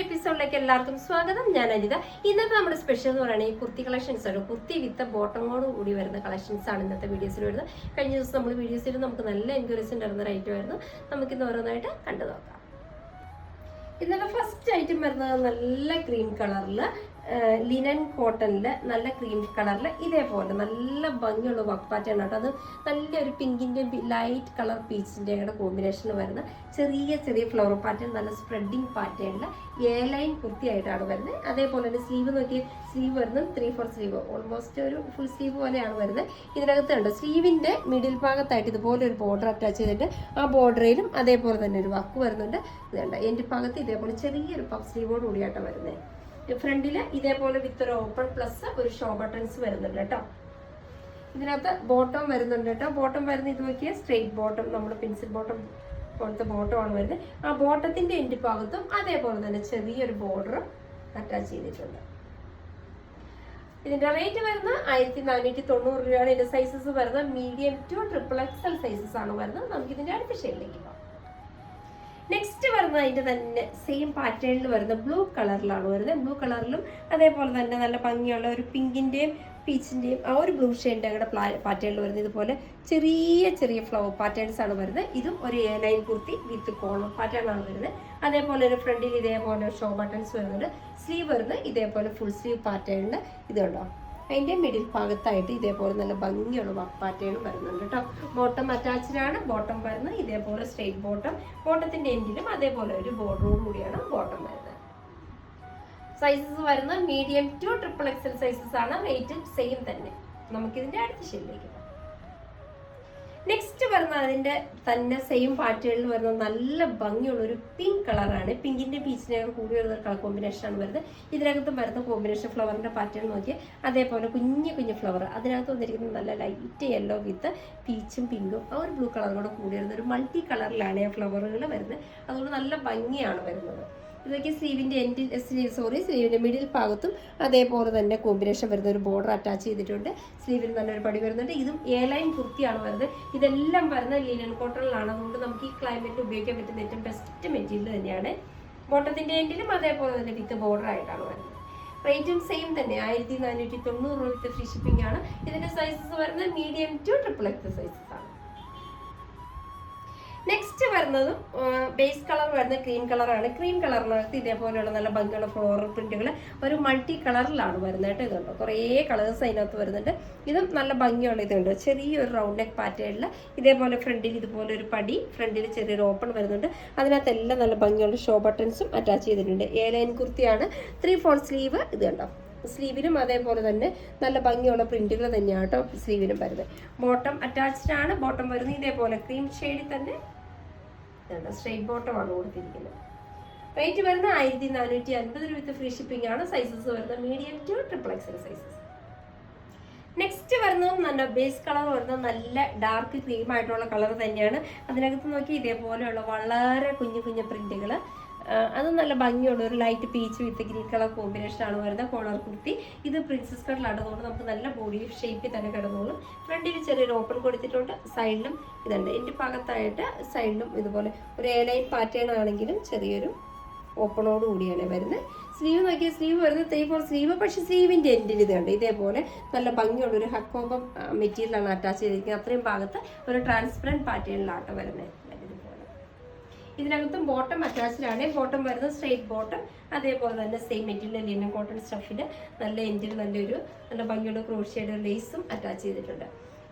എപ്പിസോഡിലേക്ക് എല്ലാവർക്കും സ്വാഗതം. ഞാൻ അനിത. ഇന്നത്തെ നമ്മുടെ സ്പെഷ്യൽ എന്ന് പറയുന്നത് ഈ കുർത്തി കളക്ഷൻസ് ആണ്. കുർത്തി വിത്ത് ബോട്ടമോട് കൂടി വരുന്ന കളക്ഷൻസ് ആണ് ഇന്നത്തെ വീഡിയോസിൽ വരുന്നത്. കഴിഞ്ഞ ദിവസം നമ്മൾ വീഡിയോസിൽ നമുക്ക് നല്ല എൻക്വയറീസ് ഉണ്ടായിരുന്ന ഒരു ഐറ്റം ആയിരുന്നു. നമുക്കിന്ന് ഓരോന്നായിട്ട് കണ്ടു നോക്കാം. ഇന്നത്തെ ഫസ്റ്റ് ഐറ്റം വരുന്നത് നല്ല ക്രീം കളറിൽ ലിനൻ കോട്ടണിൽ നല്ല ക്രീം കളറിൽ ഇതേപോലെ നല്ല ഭംഗിയുള്ള വർക്ക് പാറ്റേൺ ആട്ടോ. അത് നല്ലൊരു പിങ്കിൻ്റെ ലൈറ്റ് കളർ പീച്ചിൻ്റെ കൂടെ കോമ്പിനേഷനിൽ വരുന്ന ചെറിയ ചെറിയ ഫ്ലവർ പാറ്റേൺ, നല്ല സ്പ്രെഡിങ് പാറ്റേണിൽ എ ലൈൻ കുർത്തിയായിട്ടാണ് വരുന്നത്. അതേപോലെ തന്നെ സ്ലീവ് നോക്കി, സ്ലീവ് വരുന്നത് 3/4 സ്ലീവ്, ഓൾമോസ്റ്റ് ഒരു ഫുൾ സ്ലീവ് പോലെയാണ് വരുന്നത്. ഇതിനകത്ത് ഉണ്ട് സ്ലീവിൻ്റെ മിഡിൽ ഭാഗത്തായിട്ട് ഇതുപോലെ ഒരു ബോർഡർ അറ്റാച്ച് ചെയ്തിട്ട് ആ ബോർഡറിലും അതേപോലെ തന്നെ ഒരു വർക്ക് വരുന്നുണ്ട്. ഇതുണ്ട് എൻ്റെ ഭാഗത്ത് ഇതേപോലെ ചെറിയൊരു പഫ് സ്ലീവോട് കൂടിയായിട്ടാണ് വരുന്നത്. ഫ്രണ്ടിൽ ഇതേപോലെ വിത്ത് ഒരു ഓപ്പൺ പ്ലസ് ഒരു ഷോ ബട്ടൺസ് വരുന്നുണ്ട് കേട്ടോ. ഇതിനകത്ത് ബോട്ടം വരുന്നുണ്ട് കേട്ടോ. ബോട്ടം വരുന്ന ഇത് നോക്കിയാൽ സ്ട്രെയിറ്റ് ബോട്ടം, നമ്മുടെ പെൻസിൽ ബോട്ടം പോലത്തെ ബോട്ടമാണ് വരുന്നത്. ആ ബോട്ടത്തിന്റെ എൻഡ് ഭാഗത്തും അതേപോലെ തന്നെ ചെറിയൊരു ബോർഡർ അറ്റാച്ച് ചെയ്തിട്ടുണ്ട്. ഇതിന്റെ റേറ്റ് വരുന്നത് 1490 രൂപയാണ്. ഇതിന്റെ സൈസസ് വരുന്നത് മീഡിയം ടു XXL സൈസസ് ആണ് വരുന്നത്. നമുക്ക് ഇതിന്റെ അടുത്ത ഷെയ്ഡിലേക്ക് പോകാം. നെക്സ്റ്റ് വരുന്നത് അതിൻ്റെ തന്നെ സെയിം പാറ്റേണിൽ വരുന്ന ബ്ലൂ കളറിലാണ് വരുന്നത്. ബ്ലൂ കളറിലും അതേപോലെ തന്നെ നല്ല ഭംഗിയുള്ള ഒരു പിങ്കിൻ്റെയും പീച്ചിൻ്റെയും ആ ഒരു ബ്ലൂ ഷെയ്ഡിൻ്റെ കൂടെ പാറ്റേണിൽ വരുന്നത്. ഇതുപോലെ ചെറിയ ചെറിയ ഫ്ലവർ പാറ്റേൺസ് ആണ് വരുന്നത്. ഇതും ഒരു A line kurti with collar pattern ആണ് വരുന്നത്. അതേപോലെ ഒരു ഫ്രണ്ടിൽ ഇതേപോലെ ഷോ ബട്ടൺസ് വരുന്നുണ്ട്. സ്ലീവ് വരുന്നത് ഇതേപോലെ ഫുൾ സ്ലീവ് പാറ്റേണിൽ ഇതുണ്ടോ. അതിൻ്റെ മിഡിൽ ഭാഗത്തായിട്ട് ഇതേപോലെ നല്ല ഭംഗിയുള്ള വർക്ക് പാറ്റേൺ വരുന്നുണ്ട് കേട്ടോ. ബോട്ടം അറ്റാച്ച്ഡ് ആണ്. ബോട്ടം വരുന്നത് ഇതേപോലെ സ്ട്രെയിറ്റ് ബോട്ടം, ബോട്ടത്തിന്റെ എൻഡിലും അതേപോലെ ഒരു ബോർഡറോട് കൂടിയാണ് ബോട്ടം വരുന്നത്. സൈസസ് വരുന്നത് മീഡിയം ടു XXL സൈസസ് ആണ്. റേറ്റ് സെയിം തന്നെ. നമുക്കിതിന്റെ അടുത്ത ഷെയ്ഡിലേക്ക് പോകാം. നെക്സ്റ്റ് വരുന്നത് അതിന്റെ തന്നെ സെയിം പാറ്റേണിൽ വരുന്ന നല്ല ഭംഗിയുള്ള ഒരു പിങ്ക് കളറാണ്. പിങ്കിന്റെ പീച്ചിനെ കൂടി വരുന്ന കളർ കോമ്പിനേഷൻ ആണ് വരുന്നത്. ഇതിനകത്ത് വരുന്ന കോമ്പിനേഷൻ ഫ്ലവറിന്റെ പാറ്റേൺ നോക്കി അതേപോലെ കുഞ്ഞു കുഞ്ഞു ഫ്ലവർ, അതിനകത്ത് വന്നിരിക്കുന്നത് നല്ല ലൈറ്റ് യെല്ലോ വിത്ത് പീച്ചും പിങ്കും ആ ഒരു ബ്ലൂ കളറും കൂടെ കൂടി വരുന്നത്. ഒരു മൾട്ടി കളറിലാണ് ആ ഫ്ലവറുകൾ വരുന്നത്. അതുകൊണ്ട് നല്ല ഭംഗിയാണ് വരുന്നത്. ഇതൊക്കെ സ്ലീവിൻ്റെ സ്ലീവിൻ്റെ മിഡിൽ ഭാഗത്തും അതേപോലെ തന്നെ കോമ്പിനേഷൻ വരുന്ന ഒരു ബോർഡർ അറ്റാച്ച് ചെയ്തിട്ടുണ്ട്. സ്ലീവിൽ നല്ലൊരു പടി വരുന്നുണ്ട്. ഇതും എ ലൈൻ കുർത്തിയാണ് വരുന്നത്. ഇതെല്ലാം വരുന്നത് ലിനൻ കോട്ടണിലാണ്. അതുകൊണ്ട് നമുക്ക് ഈ ക്ലൈമറ്റിൽ ഉപയോഗിക്കാൻ പറ്റുന്ന ഏറ്റവും ബെസ്റ്റ് മെറ്റീരിയൽ തന്നെയാണ്. ബോട്ടത്തിൻ്റെ എൻഡിലും അതേപോലെ തന്നെ വിത്ത് ബോർഡർ ആയിട്ടാണ് വരുന്നത്. റേറ്റും സെയിം തന്നെ 1490 രൂപ വിത്ത് ഫ്രീ ഷിപ്പിംഗ് ആണ്. ഇതിൻ്റെ സൈസസ് വരുന്നത് മീഡിയം ടു XXL സൈസസ് ആണ്. നെക്സ്റ്റ് വരുന്നതും ബേസ് കളർ വരുന്ന ക്രീം കളറാണ്. ക്രീം കളറിനകത്ത് ഇതേപോലെയുള്ള നല്ല ഭംഗിയുള്ള ഫ്ലോറൽ പ്രിന്റുകൾ ഒരു മൾട്ടി കളറിലാണ് വരുന്നത് കേട്ടോ. ഇതുണ്ട് കുറേ കളേഴ്സ് അതിനകത്ത് വരുന്നുണ്ട്. ഇതും നല്ല ഭംഗിയുള്ള ഇതുണ്ട്. ചെറിയൊരു റൗണ്ട് നെക്ക് പാറ്റേണിൽ ഇതേപോലെ ഫ്രണ്ടിൽ ഇതുപോലെ ഒരു പടി, ഫ്രണ്ടിൽ ചെറിയൊരു ഓപ്പൺ വരുന്നുണ്ട്. അതിനകത്തെല്ലാം നല്ല ഭംഗിയുള്ള ഷോ ബട്ടൺസും അറ്റാച്ച് ചെയ്തിട്ടുണ്ട്. എ ലൈൻ കുർത്തിയാണ്. 3/4 സ്ലീവ്. ഇത് കണ്ടോ. സ്ലീവിനും അതേപോലെ തന്നെ നല്ല ഭംഗിയുള്ള പ്രിന്റുകൾ തന്നെയാണ് കേട്ടോ സ്ലീവിനും വരുന്നത്. ബോട്ടം അറ്റാച്ച്ഡ് ആണ്. ബോട്ടം വരുന്നത് ഇതേപോലെ ക്രീം ഷെയ്ഡിൽ തന്നെ സ്ട്രെയിറ്റ് ബോട്ടമാണ് കൊടുത്തിരിക്കുന്നത്. റേറ്റ് വരുന്നത് 1450 രൂപ വിത്ത് ഫ്രീ ഷിപ്പിംഗ് ആണ്. സൈസസ് വരുന്നത് medium to XXL sizes. Next വരുന്നത് നല്ല ബേസ് കളർ വരുന്നത് നല്ല ഡാർക്ക് ക്രീം ആയിട്ടുള്ള കളർ തന്നെയാണ്. അതിനകത്ത് നോക്കി ഇതേപോലെയുള്ള വളരെ കുഞ്ഞു കുഞ്ഞു പ്രിന്റുകൾ, അത് നല്ല ഭംഗിയുള്ള ഒരു ലൈറ്റ് പീച്ച് വിത്ത് ഗ്രീൻ കളർ കോമ്പിനേഷൻ ആണ് വരുന്നത്. കോളർ കുർത്തി. ഇത് പ്രിൻസസ് കട്ടിലാടുന്നതുകൊണ്ട് നമുക്ക് നല്ല ബോഡി ഷേപ്പിൽ തന്നെ കിടന്നോളും. ഫ്രണ്ടിൽ ചെറിയൊരു ഓപ്പൺ കൊടുത്തിട്ടുണ്ട്. സൈഡിലും ഇതുണ്ട്. എൻ്റെ ഭാഗത്തായിട്ട് സൈഡിലും ഇതുപോലെ ഒരു എ ലൈൻ പാറ്റേൺ ആണെങ്കിലും ചെറിയൊരു ഓപ്പണോട് കൂടിയാണ് വരുന്നത്. സ്ലീവ് നോക്കിയാൽ സ്ലീവ് വരുന്നത് 3/4 സ്ലീവ്. പക്ഷേ സ്ലീവിൻ്റെ എൻഡിൽ ഇതുണ്ട് ഇതേപോലെ നല്ല ഭംഗിയുള്ള ഒരു ഹക്കോമ്പം മെറ്റീരിയലാണ് അറ്റാച്ച് ചെയ്തിരിക്കുന്നത്. അത്രയും ഭാഗത്ത് ഒരു ട്രാൻസ്പെറൻറ്റ് പാറ്റേണിലാട്ടോ വരുന്നത്. ഇതിനകത്തും ബോട്ടം അറ്റാച്ച്ഡ് ആണ്. ബോട്ടം വരുന്നത് സ്ട്രെയിറ്റ് ബോട്ടം, അതേപോലെ തന്നെ സെയിം മെറ്റീരിയൽ ലിനൻ കോട്ടൺ സ്റ്റഫിന് നല്ല എൻഡിൽ നല്ല ഭംഗിയുള്ള ക്രോഷ്യയുടെ ലേസും അറ്റാച്ച് ചെയ്തിട്ടുണ്ട്.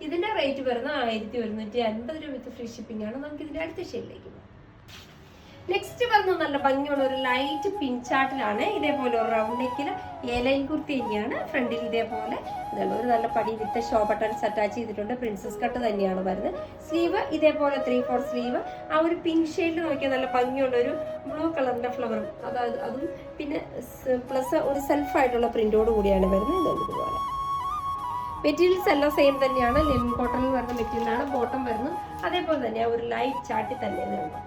ഇതിന്റെ റേറ്റ് വരുന്നത് 1150 രൂപ വിത്ത് ഫ്രീ ഷിപ്പിംഗ് ആണ്. നമുക്ക് ഇതിന്റെ അടുത്ത ഷെയ്ഡിലേക്ക് പോകാം. നെക്സ്റ്റ് വരുന്നത് നല്ല ഭംഗിയുള്ള ഒരു ലൈറ്റ് പിൻചാട്ടിലാണ്. ഇതേപോലെ ഒരു റൗണ്ട് നെക്കിൽ എ ലൈൻ കുർത്തി തന്നെയാണ്. ഫ്രണ്ടിൽ ഇതേപോലെ ഇതാണ് ഒരു നല്ല പടി വിത്ത് ഷോ ബട്ടൺസ് അറ്റാച്ച് ചെയ്തിട്ടുണ്ട്. പ്രിൻസസ് കട്ട് തന്നെയാണ് വരുന്നത്. സ്ലീവ് ഇതേപോലെ 3/4 സ്ലീവ്. ആ ഒരു പിങ്ക് ഷെയ്ഡിൽ നോക്കിയാൽ നല്ല ഭംഗിയുള്ള ഒരു ബ്ലൂ കളറിന്റെ ഫ്ലവറും അതും പിന്നെ പ്ലസ് ഒരു സെൽഫായിട്ടുള്ള പ്രിന്റോട് കൂടിയാണ് വരുന്നത്. ഇതുപോലെ മെറ്റീരിയൽസ് എല്ലാം സെയിം തന്നെയാണ്. ലിനൻ കോട്ടണിൽ വരുന്ന മെറ്റീരിയലാണ്. ബോട്ടം വരുന്നത് അതേപോലെ തന്നെ ഒരു ലൈറ്റ് ചാട്ടി തന്നെ ഉണ്ട്.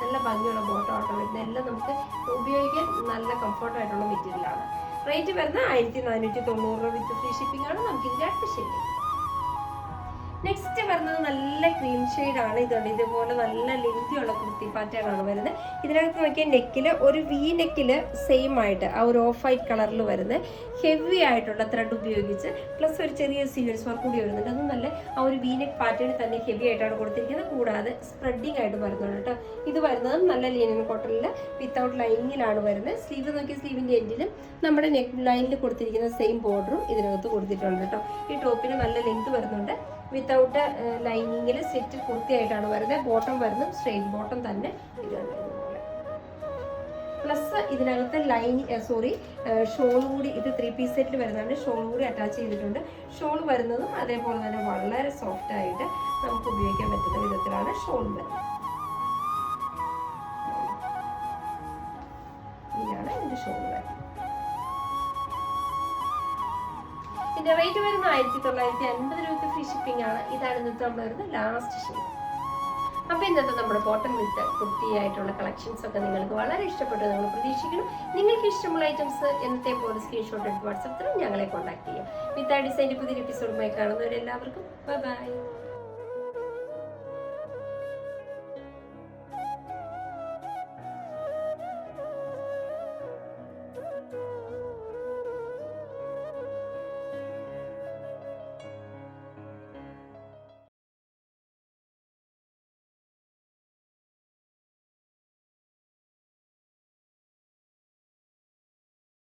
നല്ല ഭംഗിയുള്ള ബോട്ടം ആട്ടോ വരുന്നത്. എല്ലാം നമുക്ക് ഉപയോഗിക്കാൻ നല്ല കംഫർട്ടായിട്ടുള്ള മെറ്റീരിയലാണ്. റേറ്റ് വരുന്നത് 1490 രൂപ വിത്ത് ഫ്രീ ഷിപ്പിംഗ് ആണ്. നമുക്ക് ഇതിൻ്റെ അടുത്ത ഷെയ്ഡ്. നെക്സ്റ്റ് വരുന്നത് നല്ല ക്രീം ഷെയ്ഡാണ്. ഇതുണ്ട് ഇതുപോലെ നല്ല ലെങ്തിയുള്ള കുർത്തി പാറ്റേൺ ആണ് വരുന്നത്. ഇതിനകത്ത് നോക്കിയാൽ നെക്കിൽ ഒരു വി നെക്കിൽ സെയിം ആയിട്ട് ആ ഒരു ഓഫ് വൈറ്റ് കളറിൽ വരുന്നത് ഹെവി ആയിട്ടുള്ള ത്രെഡ് ഉപയോഗിച്ച് പ്ലസ് ഒരു ചെറിയ സീക്വൻസ് വർക്ക് കൂടി വരുന്നുണ്ട്. അത് നല്ല ആ ഒരു വി നെക്ക് പാറ്റേണിൽ തന്നെ ഹെവി ആയിട്ടാണ് കൊടുത്തിരിക്കുന്നത്. കൂടാതെ സ്പ്രെഡിങ് ആയിട്ട് വരുന്നുണ്ട് കേട്ടോ. ഇത് വരുന്നത് നല്ല ലിനൻ കോട്ടണിൽ വിത്തൗട്ട് ലൈനിങ്ങിലാണ് വരുന്നത്. സ്ലീവ് നോക്കി സ്ലീവിൻ്റെ എൻഡിലും നമ്മുടെ നെക്ക് ലൈനിൽ കൊടുത്തിരിക്കുന്ന സെയിം ബോർഡറും ഇതിനകത്ത് കൊടുത്തിട്ടുണ്ട് കേട്ടോ. ഈ ടോപ്പിന് നല്ല ലെങ്ത് വരുന്നുണ്ട്. വിത്തൗട്ട് ലൈനിങ്ങിൽ സെറ്റ് കുർത്തിയായിട്ടാണ് വരുന്നത്. ബോട്ടം വരുന്നത് സ്ട്രെയിറ്റ് ബോട്ടം തന്നെ ഇതുണ്ട് ഇതുപോലെ. പ്ലസ് ഇതിനകത്ത് ഷോൾ കൂടി, ഇത് 3 പീസ് സെറ്റിൽ വരുന്നുണ്ട്. ഷോൾ കൂടി അറ്റാച്ച് ചെയ്തിട്ടുണ്ട്. ഷോൾ വരുന്നതും അതേപോലെ തന്നെ വളരെ സോഫ്റ്റ് ആയിട്ട് നമുക്ക് ഉപയോഗിക്കാൻ പറ്റുന്ന വിധത്തിലാണ് ഷോൾ വരുന്നത്. ഇതാണ് ഇതിന്റെ ഷോൾ വരുന്നത്. ഇതിന്റെ റേറ്റ് വരുന്നത് 1950 രൂപയ്ക്ക് ഫ്രീ ഷിപ്പിംഗ് ആണ്. ഇതാണ് ഇന്നത്തെ നമ്മൾ വരുന്നത് ലാസ്റ്റ് ഷെയ്ഡ്. അപ്പോൾ ഇന്നത്തെ നമ്മുടെ കോട്ടൺ വിത്ത് കുർത്തിയായിട്ടുള്ള കളക്ഷൻസ് ഒക്കെ നിങ്ങൾക്ക് വളരെ ഇഷ്ടപ്പെട്ടു നമ്മൾ പ്രതീക്ഷിക്കണം. നിങ്ങൾക്ക് ഇഷ്ടമുള്ള ഐറ്റംസ് എന്നത്തെ പോലെ സ്ക്രീൻഷോട്ട് എടുത്ത് വാട്സാപ്പിൽ ഞങ്ങളെ കോൺടാക്ട് ചെയ്യാം. വിത്ത് ആ ഡിസൈൻ്റെ പുതിയൊരു എപ്പിസോഡുമായി കാണുന്നവരെല്ലാവർക്കും ബൈ.